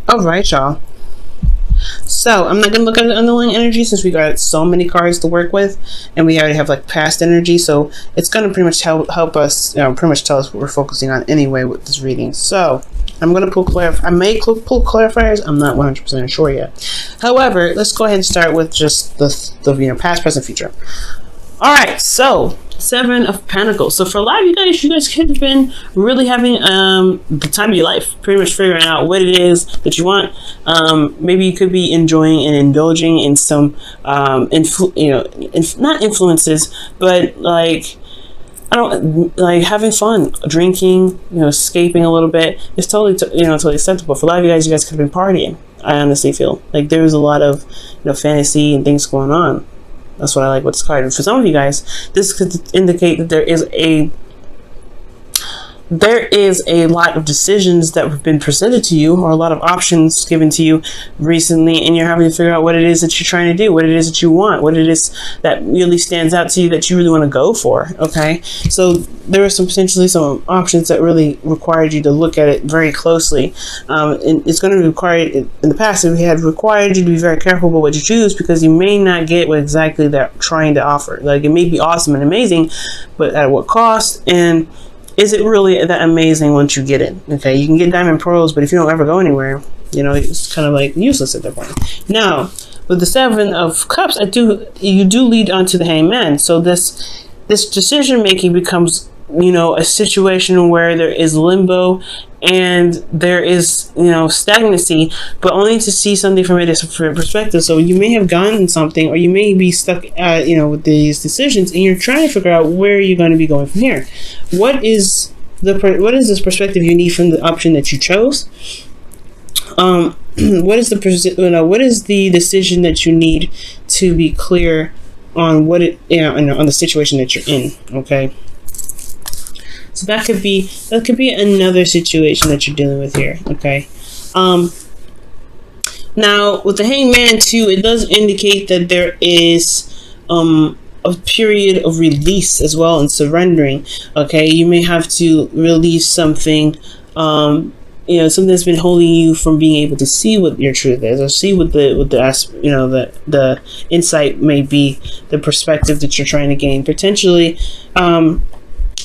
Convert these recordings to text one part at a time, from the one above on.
All right, y'all. So I'm not gonna look at the underlying energy since we got so many cards to work with, and we already have like past energy. So it's gonna pretty much help us, pretty much tell us what we're focusing on anyway with this reading. So I'm gonna pull I may pull clarifiers. I'm not 100% sure yet. However, let's go ahead and start with just the past, present, future. All right, so Seven of Pentacles. So for a lot of you guys could have been really having the time of your life, pretty much figuring out what it is that you want. Maybe you could be enjoying and indulging in some not influences, but like having fun, drinking, escaping a little bit. It's totally totally acceptable. For a lot of you guys could have been partying. I honestly feel like there was a lot of fantasy and things going on. That's what I like with this card. And for some of you guys, this could indicate that there is a lot of decisions that have been presented to you, or a lot of options given to you recently, and you're having to figure out what it is that you're trying to do, what it is that you want, what it is that really stands out to you that you really want to go for. Okay, so there are potentially some options that really required you to look at it very closely, and it's going to require, in the past, we had required you to be very careful about what you choose, because you may not get what exactly they're trying to offer. Like, it may be awesome and amazing, but at what cost? And is it really that amazing once you get it? Okay, you can get diamond pearls, but if you don't ever go anywhere, it's kind of like useless at that point. Now, with the Seven of Cups, you do lead on to the Hangman. So this decision making becomes, a situation where there is limbo and there is, stagnancy, but only to see something from a different perspective. So you may have gotten something, or you may be stuck, with these decisions, and you're trying to figure out where you're going to be going from here. What is this perspective you need from the option that you chose? What is the decision that you need to be clear on on the situation that you're in? Okay. So that could be another situation that you're dealing with here. Okay. Now with the Hangman too, it does indicate that there is a period of release as well, and surrendering. Okay, you may have to release something, something that's been holding you from being able to see what your truth is, or see what the insight may be, the perspective that you're trying to gain. Potentially,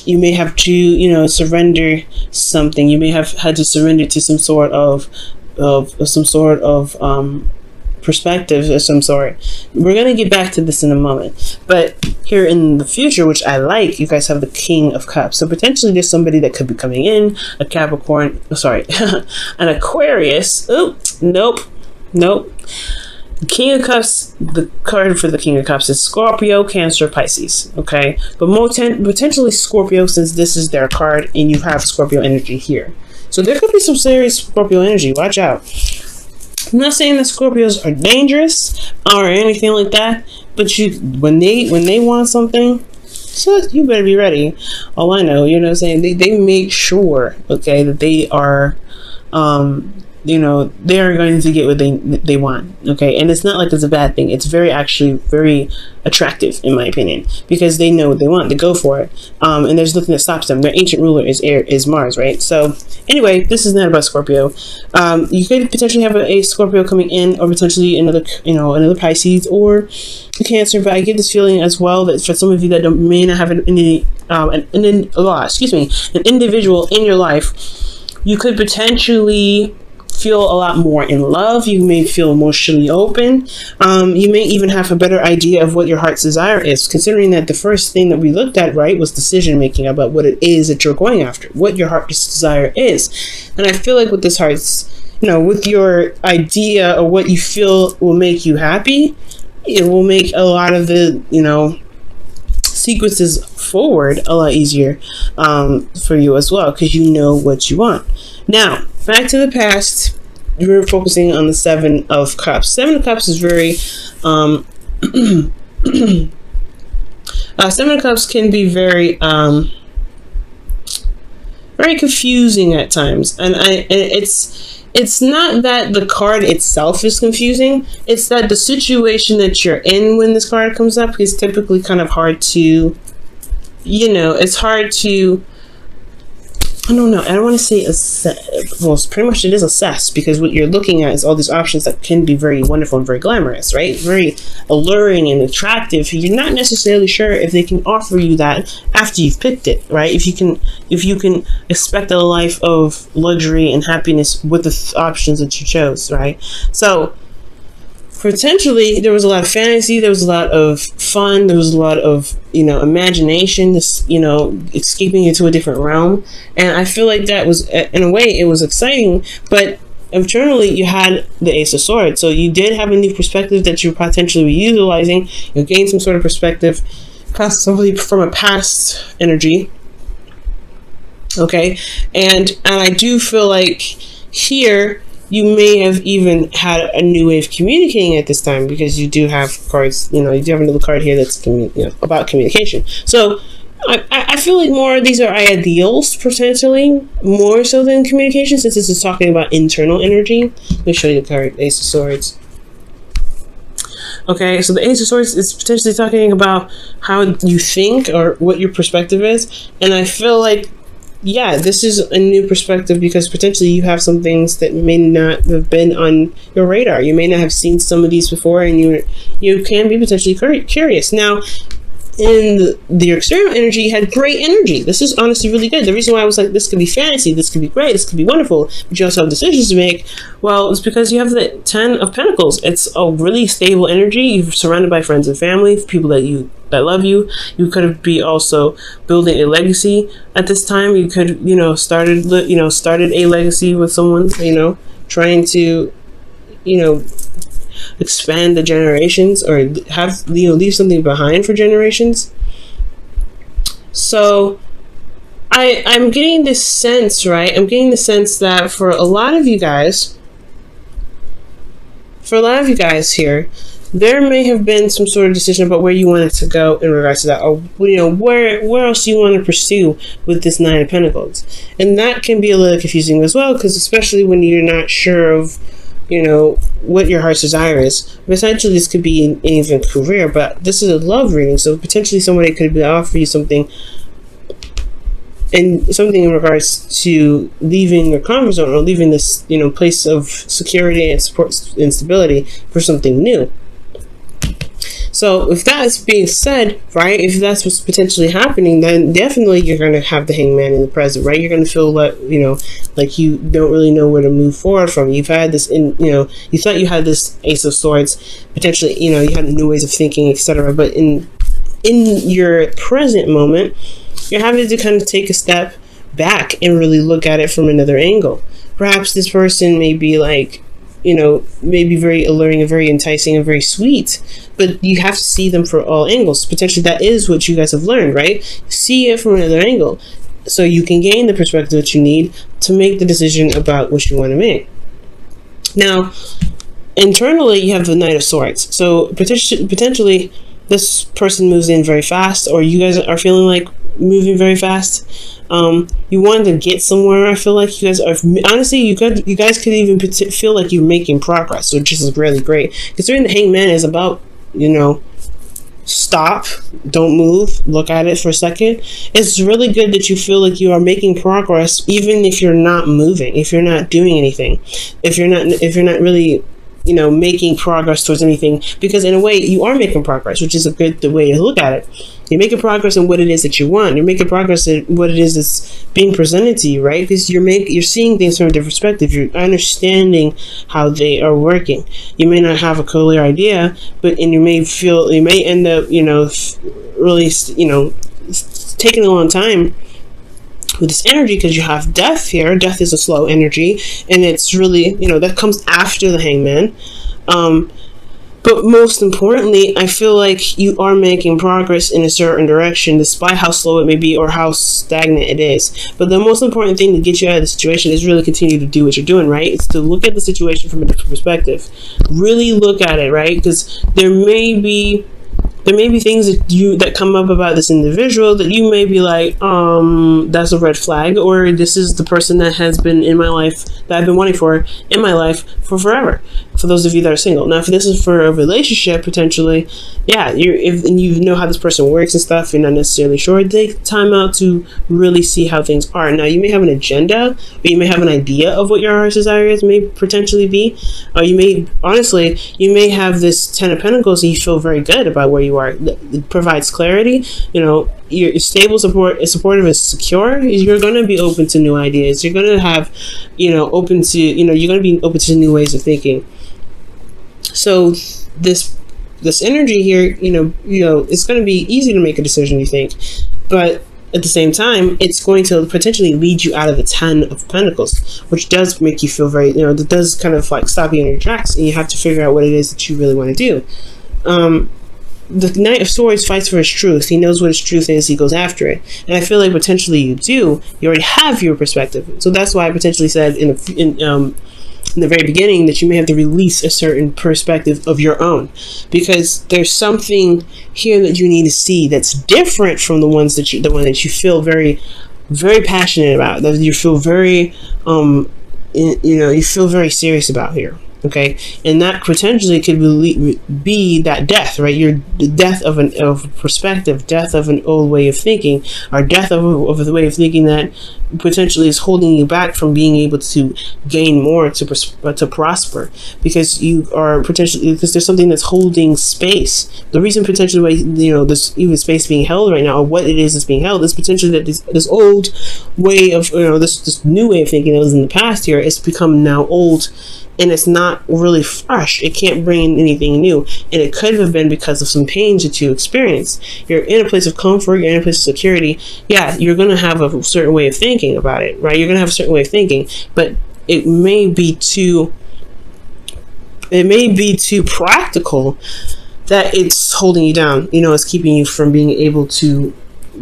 you may have to, surrender something. You may have had to surrender to some sort of perspective of some sort. We're going to get back to this in a moment. But here in the future, which I like, you guys have the King of Cups. So potentially there's somebody that could be coming in, a Capricorn, an Aquarius. Oh, nope. King of Cups, the card for the King of Cups is Scorpio, Cancer, Pisces. Okay, but potentially Scorpio, since this is their card and you have Scorpio energy here. So there could be some serious Scorpio energy. Watch out. I'm not saying that Scorpios are dangerous or anything like that, but when they want something, so you better be ready. All I know, what I'm saying, they make sure, okay, that they are they are going to get what they want. Okay, and it's not like it's a bad thing. It's actually very attractive, in my opinion, because they know what they want. They go for it, and there's nothing that stops them. Their ancient ruler is Mars, right? So anyway, this is not about Scorpio. You could potentially have a Scorpio coming in, or potentially another Pisces or a Cancer. But I get this feeling as well that for some of you that may not have an individual in your life, you could potentially feel a lot more in love. You may feel emotionally open. You may even have a better idea of what your heart's desire is, considering that the first thing that we looked at, right, was decision making about what it is that you're going after, what your heart's desire is. And I feel like with this heart's, with your idea of what you feel will make you happy, it will make a lot of the, sequences forward a lot easier for you as well, because you know what you want. Now, back to the past, we're focusing on the Seven of Cups. Seven of Cups is very Seven of Cups can be very very confusing at times, and it's not that the card itself is confusing, it's that the situation that you're in when this card comes up is typically kind of hard to, it's hard to I don't know. I don't want to say well, pretty much it is assess, because what you're looking at is all these options that can be very wonderful and very glamorous, right? Very alluring and attractive. You're not necessarily sure if they can offer you that after you've picked it, right? If you can expect a life of luxury and happiness with the options that you chose, right? So potentially there was a lot of fantasy, there was a lot of fun, there was a lot of, imagination, this, escaping into a different realm. And I feel like that was, in a way, it was exciting, but internally you had the Ace of Swords. So you did have a new perspective that you potentially were utilizing. You gained some sort of perspective, possibly from a past energy. Okay. And I do feel like here, you may have even had a new way of communicating at this time, because you do have cards, you do have another card here that's about communication. So I feel like more of these are ideals, potentially, more so than communication, since this is talking about internal energy. Let me show you the card, Ace of Swords. Okay, so the Ace of Swords is potentially talking about how you think or what your perspective is. And I feel like, yeah, this is a new perspective, because potentially you have some things that may not have been on your radar. You may not have seen some of these before, and you can be potentially curious. Now, in the external energy, you had great energy. This is honestly really good. The reason why I was like, this could be fantasy, this could be great, this could be wonderful, but you also have decisions to make. Well, it's because you have the 10 of Pentacles. It's a really stable energy. You're surrounded by friends and family, people that love you. You could be also building a legacy at this time. You could, started a legacy with someone, trying to, expand the generations, or have, leave something behind for generations. So I'm getting this sense, right? I'm getting the sense that for a lot of you guys here, there may have been some sort of decision about where you wanted to go in regards to that, or where else you want to pursue with this Nine of Pentacles. And that can be a little confusing as well, because especially when you're not sure of what your heart's desire is. Essentially, this could be in even career, but this is a love reading, so potentially somebody could offer you something in regards to leaving your comfort zone, or leaving this place of security and support and stability for something new. So if that's being said, right, if that's what's potentially happening, then definitely you're going to have the Hangman in the present, right? You're going to feel like, like you don't really know where to move forward from. You've had this, you thought you had this Ace of Swords, potentially, you had new ways of thinking, etc. But in your present moment, you're having to kind of take a step back and really look at it from another angle. Perhaps this person may be like, maybe very alluring and very enticing and very sweet, but you have to see them for all angles. Potentially that is what you guys have learned, right? See it from another angle, so you can gain the perspective that you need to make the decision about what you want to make. Now, internally, you have the Knight of Swords. So potentially this person moves in very fast, or you guys are feeling like moving very fast. You wanted to get somewhere. I feel like you guys are, honestly, you guys could even feel like you're making progress, which is really great, considering the Hangman is about, stop, don't move, look at it for a second. It's really good that you feel like you are making progress, even if you're not moving, if you're not doing anything, if you're not really making progress towards anything, because in a way you are making progress, which is a good way to look at it. You're making progress in what it is that you want. You're making progress in what it is that's being presented to you, right? Because you're seeing things from a different perspective. You're understanding how they are working. You may not have a clear idea, and you may end up, really, taking a long time with this energy, because you have death here. Death is a slow energy, and it's really, that comes after the Hangman. But most importantly, I feel like you are making progress in a certain direction, despite how slow it may be or how stagnant it is. But the most important thing to get you out of the situation is really continue to do what you're doing, right? It's to look at the situation from a different perspective. Really look at it, right? Because there may be there may be things that come up about this individual that you may be like, that's a red flag, or this is the person that has been in my life that I've been wanting for in my life for forever. For those of you that are single. Now, if this is for a relationship, potentially, yeah, if you know how this person works and stuff, you're not necessarily sure, take time out to really see how things are. Now, you may have an agenda, or you may have an idea of what your heart's desires may potentially be, or you may have this 10 of Pentacles and you feel very good about where you are. It provides clarity. You're stable, supportive, and secure. You're going to be open to new ideas. You're going to have, you're going to be open to new ways of thinking. So this energy here, it's going to be easy to make a decision, you think, but at the same time, it's going to potentially lead you out of the 10 of Pentacles, which does make you feel very, that does kind of like stop you in your tracks, and you have to figure out what it is that you really want to do. The Knight of Swords fights for his truth. He knows what his truth is. He goes after it. And I feel like potentially you already have your perspective. So that's why I potentially said in the very beginning that you may have to release a certain perspective of your own, because there's something here that you need to see that's different from the one that you feel very, very passionate about, that you feel very, you feel very serious about here. Okay, and that potentially could be that death, right? The death of perspective, death of an old way of thinking, or death of the way of thinking that potentially is holding you back from being able to gain more, to prosper, because there's something that's holding space. The reason potentially why this even space being held right now, or what it is that's being held, is potentially that this old way of this new way of thinking that was in the past here, it's become now old. And it's not really fresh. It can't bring in anything new. And it could have been because of some pains that you experienced. You're in a place of comfort. You're in a place of security. Yeah, you're going to have a certain way of thinking about it, right? You're going to have a certain way of thinking. But it may be too practical that it's holding you down. It's keeping you from being able to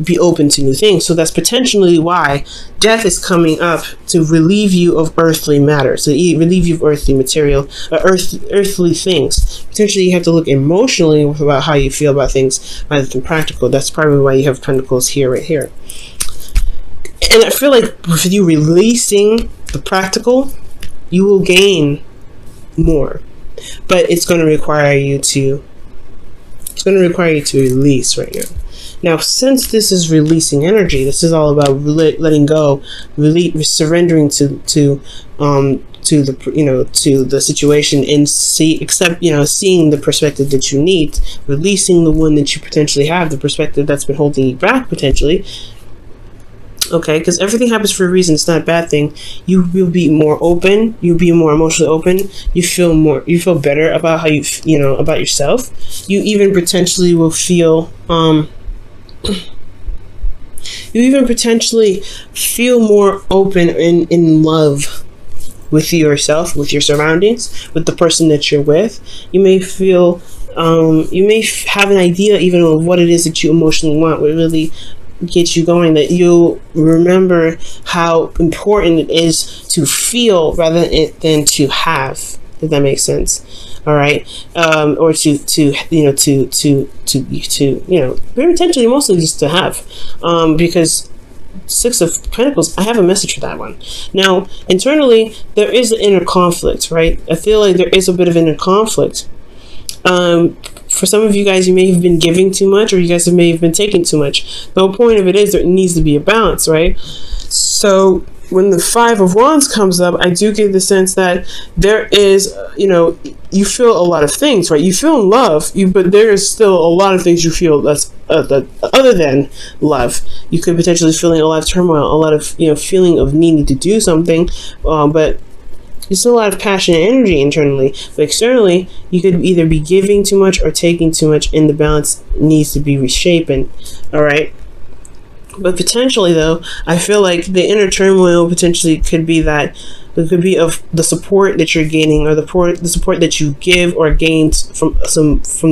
be open to new things. So that's potentially why death is coming up, to relieve you of earthly matter, so relieve you of earthly material, earthly things. Potentially you have to look emotionally about how you feel about things rather than practical. That's probably why you have Pentacles here, right here. And I feel like with you releasing the practical, you will gain more, but it's going to require you to release right now. Now, since this is releasing energy, this is all about letting go, surrendering to the situation, and seeing the perspective that you need, releasing the one that you potentially have, the perspective that's been holding you back potentially. Okay, because everything happens for a reason. It's not a bad thing. You will be more open. You'll be more emotionally open. You feel better about how about yourself. You even potentially will feel more open and in love with yourself, with your surroundings, with the person that you're with. You may feel, you may have an idea even of what it is that you emotionally want, what really gets you going, that you'll remember how important it is to feel rather than to have, if that makes sense. All right, or very intentionally, mostly just to have, because Six of Pentacles, I have a message for that one. Now, internally, there is an inner conflict, right? I feel like there is a bit of inner conflict. For some of you guys, you may have been giving too much, or you guys may have been taking too much. The whole point of it is there needs to be a balance, right? So when the Five of Wands comes up, I do get the sense that there is, you feel a lot of things, right? You feel love, but there is still a lot of things you feel that's other than love. You could potentially feeling a lot of turmoil, a lot of feeling of needing to do something, but there's still a lot of passion and energy internally. But externally, you could either be giving too much or taking too much, and the balance needs to be reshapen. All right. But potentially, though, I feel like the inner turmoil potentially could be that it could be of the support that you're gaining, or the support that you give or gain from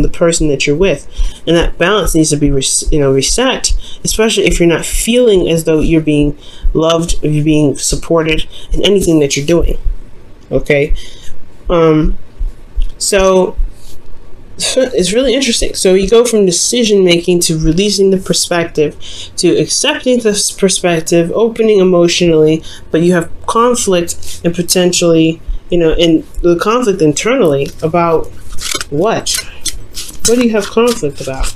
the person that you're with, and that balance needs to be reset. Especially if you're not feeling as though you're being loved, or you're being supported in anything that you're doing. Okay, so it's really interesting. So you go from decision making to releasing the perspective to accepting this perspective, opening emotionally, but you have conflict and potentially, in the conflict internally about what? What do you have conflict about?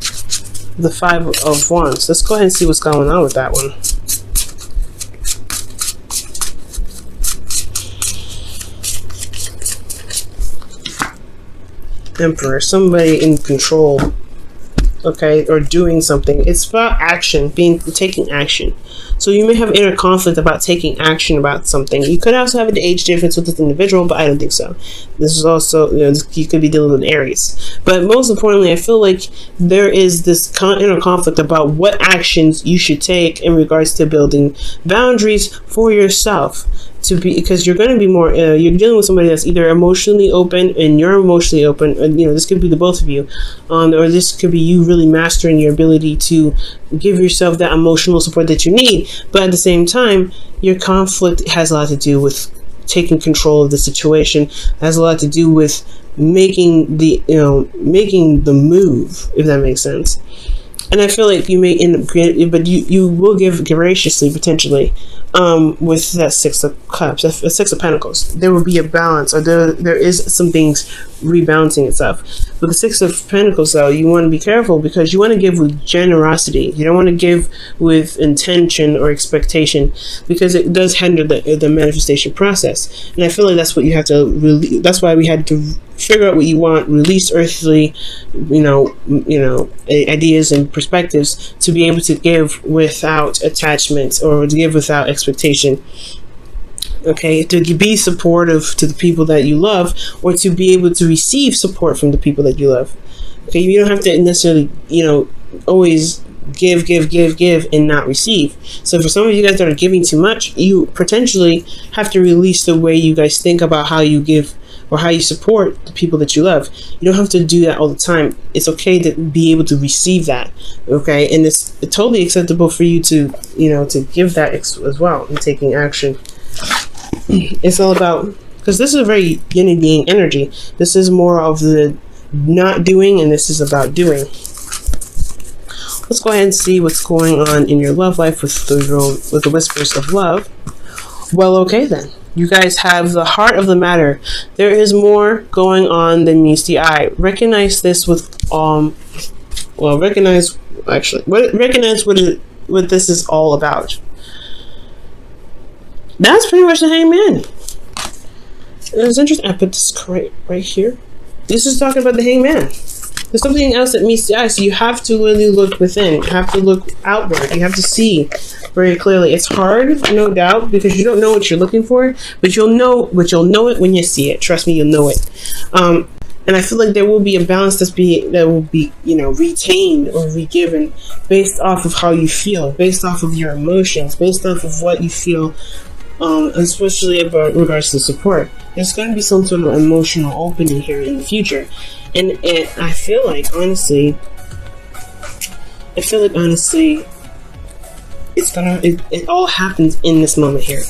The Five of Wands. Let's go ahead and see what's going on with that one. Emperor, somebody in control, okay, or doing something. It's about action, taking action. So you may have inner conflict about taking action about something. You could also have an age difference with this individual, but I don't think so. This is also, you could be dealing with Aries. But most importantly, I feel like there is this inner conflict about what actions you should take in regards to building boundaries for yourself. Because you're going to be more, you're dealing with somebody that's either emotionally open and you're emotionally open, and this could be the both of you, or this could be you really mastering your ability to give yourself that emotional support that you need. But at the same time, your conflict has a lot to do with taking control of the situation, has a lot to do with making the move, if that makes sense. And I feel like you may end up, but you will give graciously, potentially, with that Six of Cups, a Six of Pentacles. There will be a balance, or there is some things rebalancing itself. With the Six of Pentacles, though, you want to be careful because you want to give with generosity. You don't want to give with intention or expectation, because it does hinder the manifestation process. And I feel like that's what you have to really. That's why we had to figure out what you want, release earthly, ideas and perspectives to be able to give without attachment or to give without expectation. Okay, to be supportive to the people that you love, or to be able to receive support from the people that you love. Okay, you don't have to necessarily, always give and not receive. So for some of you guys that are giving too much, you potentially have to release the way you guys think about how you give or how you support the people that you love. You don't have to do that all the time. It's okay to be able to receive that, okay? And it's totally acceptable for you to, to give that as well and taking action. It's all about, because this is a very yin and yang energy. This is more of the not doing, and this is about doing. Let's go ahead and see what's going on in your love life with the whispers of love. Well, okay then. You guys have the heart of the matter. There is more going on than meets the eye. Recognize this with recognize what this is all about. That's pretty much the Hangman. It's interesting. I put this right here. This is talking about the Hangman. There's something else that meets the eye, so you have to really look within. You have to look outward. You have to see very clearly. It's hard, no doubt, because you don't know what you're looking for, but you'll know it when you see it. Trust me, you'll know it. And I feel like there will be a balance that will be retained or re-given based off of how you feel, based off of your emotions, based off of what you feel, especially about regards to support. There's going to be some sort of emotional opening here in the future. And I feel like honestly, it all happens in this moment here.